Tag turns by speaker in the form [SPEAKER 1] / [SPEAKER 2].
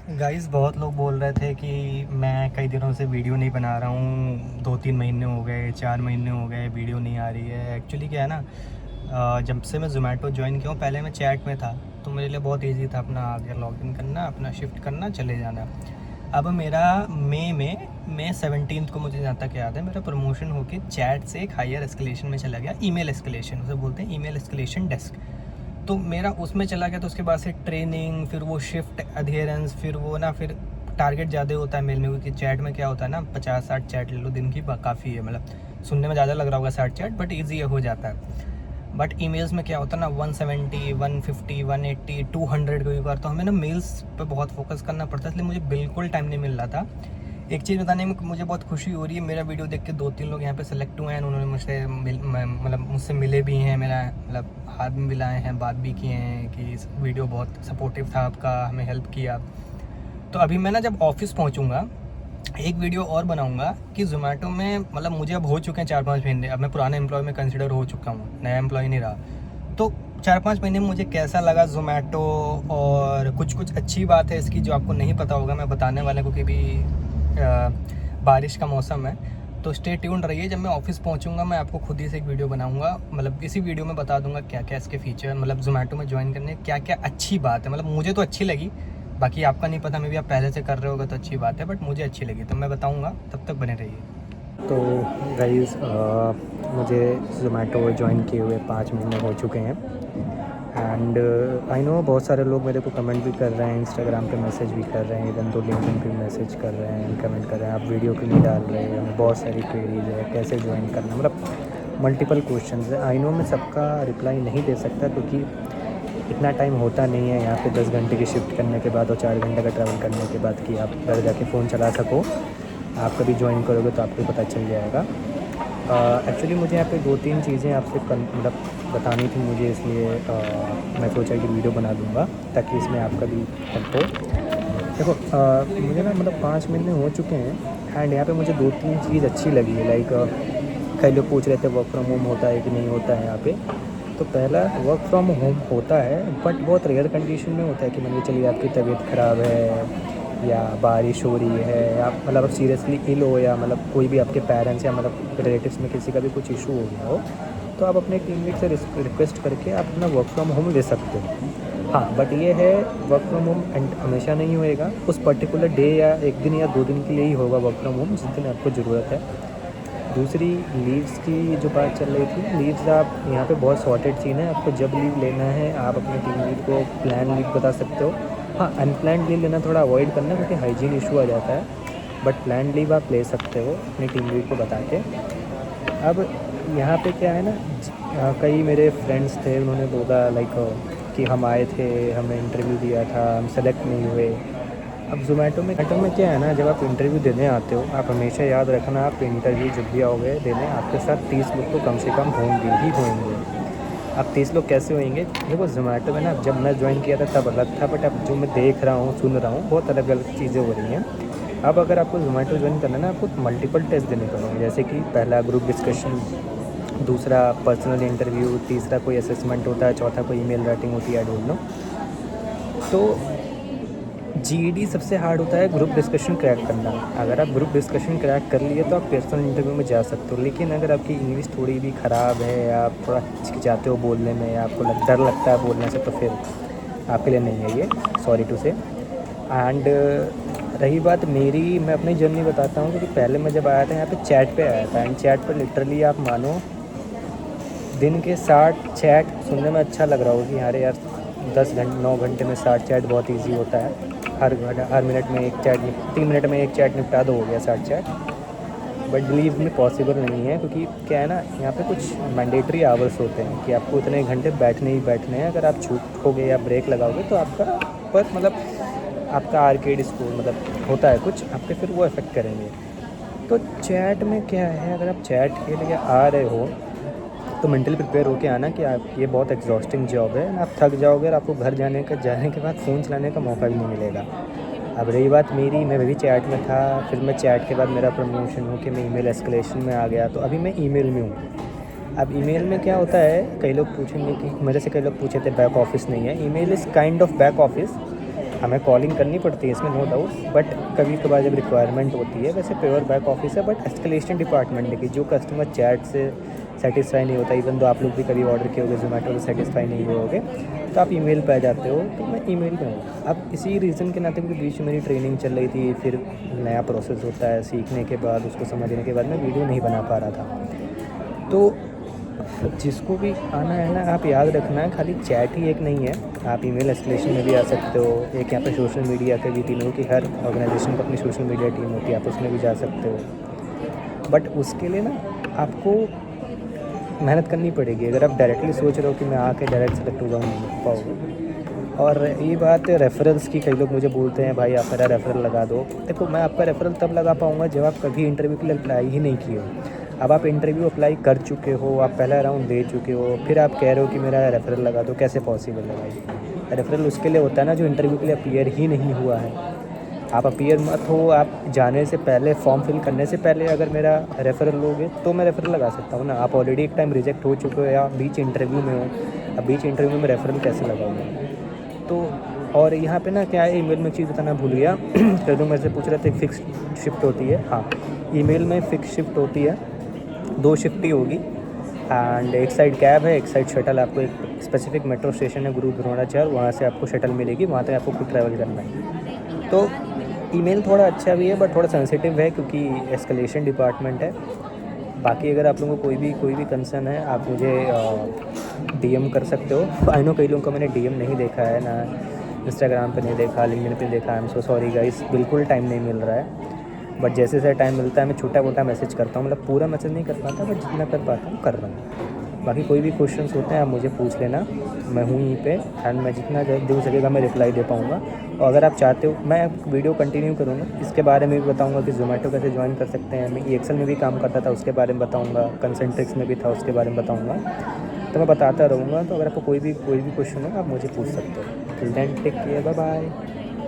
[SPEAKER 1] Guys बहुत लोग बोल रहे थे कि मैं कई दिनों से वीडियो नहीं बना रहा हूँ, 2-3 महीने हो गए, 4 महीने हो गए, वीडियो नहीं आ रही है। एक्चुअली क्या है ना, जब से मैं ज़ोमैटो जॉइन किया हूँ, पहले मैं चैट में था, तो मेरे लिए बहुत ईज़ी था अपना आगे लॉगिन करना, अपना शिफ्ट करना, चले जाना। अब मेरा मई 17 को, मुझे जहाँ तक याद है, मेरा प्रमोशन होके चैट से एक हायर एस्केलेशन में चला गया, ईमेल एस्केलेशन उसे बोलते हैं, ईमेल एस्केलेशन डेस्क। तो मेरा उसमें चला गया, तो उसके बाद से ट्रेनिंग, फिर वो शिफ्ट अधेरेंस, फिर वो ना, फिर टारगेट ज़्यादा होता है मेल में, क्योंकि चैट में क्या होता है ना, 50-60 चैट ले लो दिन की, काफ़ी है। मतलब सुनने में ज़्यादा लग रहा होगा 60 चैट, बट ईजी हो जाता है। बट ईमेल्स में क्या होता है ना, 170, 150, 180, 200 कभी बार, तो हमें ना मेल्स पे बहुत फोकस करना पड़ता है, इसलिए मुझे बिल्कुल टाइम नहीं मिल रहा था। एक चीज़ बताने में मुझे बहुत खुशी हो रही है, मेरा वीडियो देख के 2-3 लोग यहाँ पे सेलेक्ट हुए हैं, उन्होंने मुझसे मतलब मुझसे मिले भी हैं, मेरा मतलब हाथ भी मिलाए हैं, बात भी किए हैं कि इस वीडियो बहुत सपोर्टिव था आपका, हमें हेल्प किया। तो अभी मैं ना जब ऑफिस पहुँचूँगा, एक वीडियो और बनाऊँगा कि ज़ोमैटो में, मतलब मुझे अब हो चुके हैं 4-5 महीने, अब मैं पुराने एम्प्लॉय में कंसिडर हो चुका हूँ, नया एम्प्लॉय नहीं रहा। तो 4-5 महीने में मुझे कैसा लगा ज़ोमैटो, और कुछ अच्छी बात है इसकी जो आपको नहीं पता होगा, मैं बताने वाला हूँ, क्योंकि बारिश का मौसम है। तो स्टे ट्यून्ड रहिए, जब मैं ऑफिस पहुंचूंगा मैं आपको खुद ही से एक वीडियो बनाऊंगा, मतलब इसी वीडियो में बता दूंगा क्या क्या इसके फीचर, मतलब ज़ोमैटो में ज्वाइन करने क्या क्या अच्छी बात है, मतलब मुझे तो अच्छी लगी, बाकी आपका नहीं पता, मे भी आप पहले से कर रहे होगा तो अच्छी बात है, बट मुझे अच्छी लगी, तो मैं बताऊँगा, तब तक बने रहिए। तो गाइज़, मुझे ज़ोमैटो ज्वाइन किए हुए 5 महीने हो चुके हैं, एंड आई नो बहुत सारे लोग मेरे को कमेंट भी कर रहे हैं, इंस्टाग्राम पे मैसेज भी कर रहे हैं, इवन तो लिंक्डइन पे मैसेज कर रहे हैं, कमेंट कर रहे हैं, आप वीडियो क्यों नहीं डाल रहे हैं, बहुत सारी क्वेरीज है, कैसे ज्वाइन करना, मतलब मल्टीपल क्वेश्चन है। आई नो मैं सबका रिप्लाई नहीं दे सकता, क्योंकि इतना टाइम होता नहीं है यहाँ पे 10 घंटे की शिफ्ट करने के बाद और 4 घंटे का ट्रैवल करने के बाद कि आप घर जाके फ़ोन चला सको। आप कभी ज्वाइन करोगे तो आपको पता चल जाएगा। एक्चुअली मुझे यहाँ पे 2-3 चीज़ें आपसे मतलब बतानी थी मुझे, इसलिए मैं सोचा कि वीडियो बना दूँगा ताकि इसमें आपका भी हेल्प हो। देखो, मुझे ना मतलब 5 महीने हो चुके हैं, एंड यहाँ पे मुझे 2-3 चीज़ अच्छी लगी है। लाइक कई लोग पूछ रहे थे वर्क फ्रॉम होम होता है कि नहीं होता है यहाँ पे। तो पहला, वर्क फ्रॉम होम होता है, बट बहुत रेयर कंडीशन में होता है कि मान के चलिए आपकी तबीयत ख़राब है, या बारिश हो रही है, या मतलब आप सीरियसली इल हो, या मतलब कोई भी आपके पेरेंट्स या मतलब रिलेटिव्स में किसी का भी कुछ इशू हो गया हो, तो आप अपने टीम लीड से रिक्वेस्ट करके आप अपना वर्क फ्रॉम होम ले सकते हो। हाँ, बट ये है, वर्क फ्रॉम होम हमेशा नहीं होएगा, उस पर्टिकुलर डे या 1 दिन या 2 दिन के लिए ही होगा वर्क फ्रॉम होम, जिस दिन आपको ज़रूरत है। दूसरी, लीव्स की जो बात चल रही थी, लीव्स आप यहाँ पे बहुत सॉर्टेड सीन है, आपको जब लीव लेना है आप अपने टीम लीड को प्लान लीव बता सकते हो। हाँ, अनप्लान्ड लीव लेना थोड़ा अवॉइड करना, क्योंकि हाइजीन इशू आ जाता है, बट प्लान लीव आप ले सकते हो अपनी टीम लीड को बता के। अब यहाँ पे क्या है ना, कई मेरे फ्रेंड्स थे, उन्होंने बोला लाइक कि हम आए थे, हमने इंटरव्यू दिया था, हम सेलेक्ट नहीं हुए। अब ज़ोमैटो में क्या है ना, जब आप इंटरव्यू देने आते हो, आप हमेशा याद रखना, आप इंटरव्यू जब भी आओगे देने, आपके साथ 30 लोग तो कम से कम होंगे ही होंगे। अब 30 लोग कैसे होंगे? देखो, ज़ोमैटो में ना, जब मैं ज्वाइन किया था तब अलग था, बट अब जो मैं देख रहा हूँ, सुन रहा हूँ, बहुत अलग अलग चीज़ें हो रही हैं। अब अगर आपको ज़ोमैटो ज्वाइन करना है ना, आपको मल्टीपल टेस्ट देने पड़ेंगे, जैसे कि पहला ग्रुप डिस्कशन, दूसरा पर्सनल इंटरव्यू, तीसरा कोई असेसमेंट होता है, चौथा कोई ईमेल राइटिंग होती है, आई डोंट नो। तो जीईडी सबसे हार्ड होता है ग्रुप डिस्कशन क्रैक करना। अगर आप ग्रुप डिस्कशन क्रैक कर लिए तो आप पर्सनल इंटरव्यू में जा सकते हो, लेकिन अगर आपकी इंग्लिश थोड़ी भी ख़राब है, या आप थोड़ा हिचकिचाते हो बोलने में, या आपको डर लगता है बोलने से, तो फिर आपके लिए नहीं है ये, सॉरी टू से। एंड रही बात मेरी, मैं अपनी जर्नी बताता हूँ, क्योंकि पहले मैं जब आया था यहाँ पे चैट पे आया था, एंड चैट पर लिटरली आप मानो दिन के 60 चैट सुनने में अच्छा लग रहा होगा कि अरे यार 9 घंटे में 60 चैट बहुत इजी होता है, हर मिनट में एक चैट 3 मिनट में एक चैट निपटा दो, हो गया 60 चैट। बट बिलीव में पॉसिबल नहीं है, क्योंकि क्या है ना, यहाँ पे कुछ मैंडेटरी आवर्स होते हैं कि आपको इतने घंटे बैठने ही बैठने हैं। अगर आप छूटोगे या ब्रेक लगाओगे तो आपका पर मतलब आपका आर्केड स्कोर मतलब होता है कुछ, आपके फिर वो इफ़ेक्ट करेंगे। तो चैट में क्या है, अगर आप चैट के लिए आ रहे हो तो मेंटली प्रिपेयर होके आना कि आप, ये बहुत एग्जॉस्टिंग जॉब है, आप थक जाओगे और आपको घर जाने के बाद फ़ोन चलाने का मौका भी नहीं मिलेगा। अब रही बात मेरी, मैं भी चैट में था, फिर मैं चैट के बाद मेरा प्रमोशन हो के मैं ईमेल एस्केलेशन में आ गया, तो अभी मैं ईमेल में हूँ। अब ईमेल में क्या होता है, कई लोग पूछेंगे कि मेरे से कई लोग पूछे थे बैक ऑफिस नहीं है, email is kind of back office, हमें कॉलिंग करनी पड़ती है इसमें नो डाउट, बट कभी कभार जब रिक्वायरमेंट होती है, वैसे प्योर बैक ऑफिस है, बट एस्केलेशन डिपार्टमेंट देखिए, जो कस्टमर चैट से सेटिस्फाई नहीं होता, इवन तो आप लोग भी कभी ऑर्डर किए होगे जोमेटो से सेटिस्फाई नहीं हुए होगे, तो आप ईमेल पे आ जाते हो, तो मैं ईमेल पे हूँ। अब इसी रीज़न के नाते, क्योंकि बीच में मेरी ट्रेनिंग चल रही थी, फिर नया प्रोसेस होता है, सीखने के बाद उसको समझने के बाद मैं वीडियो नहीं बना पा रहा था। तो जिसको भी आना है ना, आप याद रखना है, खाली चैट ही एक नहीं है, आप ईमेल एस्केलेशन में भी आ सकते हो। एक यहाँ पे सोशल मीडिया के भी टीम हो, कि हर ऑर्गेनाइजेशन को अपनी सोशल मीडिया टीम होती है, आप उसमें भी जा सकते हो। बट उसके लिए ना आपको मेहनत करनी पड़ेगी। अगर आप डायरेक्टली सोच रहे हो कि मैं आके डायरेक्ट सेलेक्ट हो जाऊँ, नहीं पाओगे। और ये बात रेफरल्स की, कई लोग मुझे बोलते हैं भाई आप मेरा रेफरल लगा दो। देखो, मैं आपका रेफरल तब लगा पाऊँगा जब आप कभी इंटरव्यू के लिए अप्लाई ही नहीं किए हो। अब आप इंटरव्यू अप्लाई कर चुके हो, आप पहला राउंड दे चुके हो, फिर आप कह रहे हो कि मेरा रेफरल लगा दो, कैसे पॉसिबल है भाई? रेफरल उसके लिए होता है ना जो इंटरव्यू के लिए अपीयर ही नहीं हुआ है। आप अपीयर मत हो, आप जाने से पहले, फॉर्म फिल करने से पहले अगर मेरा रेफरल लोगे तो मैं रेफरल लगा सकता हूँ ना। आप ऑलरेडी एक टाइम रिजेक्ट हो चुके हो या बीच इंटरव्यू में हो, अब बीच इंटरव्यू में रेफरल कैसे लगाऊंगा? तो और यहाँ पे ना क्या है, ईमेल में एक चीज़ बताना भूल गया। कई लोग मेरे से पूछ रहे थे फिक्स शिफ्ट होती है? हाँ, ईमेल में फिक्स शिफ्ट होती है, 2 शिफ्ट ही होगी। एंड एक साइड कैब है, एक साइड शटल। आपको एक स्पेसिफिक मेट्रो स्टेशन है गुरु द्रोणाचार्य, वहाँ से आपको शटल मिलेगी, वहाँ तक आपको खुद ट्रैवल करना है। तो ईमेल थोड़ा अच्छा भी है, बट थोड़ा सेंसिटिव है, क्योंकि एस्केलेशन डिपार्टमेंट है। बाकी अगर आप लोगों को कोई भी कंसर्न है, आप मुझे डीएम कर सकते हो। आई नो कई लोगों को मैंने डीएम नहीं देखा है ना, इंस्टाग्राम पे नहीं देखा, लिंक्डइन पे देखा। I am so sorry guys, बिल्कुल टाइम नहीं मिल रहा है। बट जैसे जैसे टाइम मिलता है मैं छोटा मोटा मैसेज करता हूँ, मतलब पूरा मैसेज नहीं कर पाता, बट जितना कर पाता हूँ कर रहा हूँ। बाकी कोई भी क्वेश्चंस होते हैं आप मुझे पूछ लेना, मैं हूँ यहीं पे, एंड मैं जितना जल्दी हो सकेगा मैं रिप्लाई दे पाऊँगा। और अगर आप चाहते हो, मैं वीडियो कंटिन्यू करूँगा, इसके बारे में भी बताऊँगा कि ज़ोमैटो कैसे ज्वाइन कर सकते हैं। मैं EXL में भी काम करता था, उसके बारे में बताऊँगा, कंसेंट्रिक्स में भी था, उसके बारे में बताऊँगा। तो मैं बताता रहूँगा। तो अगर आपको कोई भी क्वेश्चन हो आप मुझे पूछ सकते हो। Till then take care, bye bye.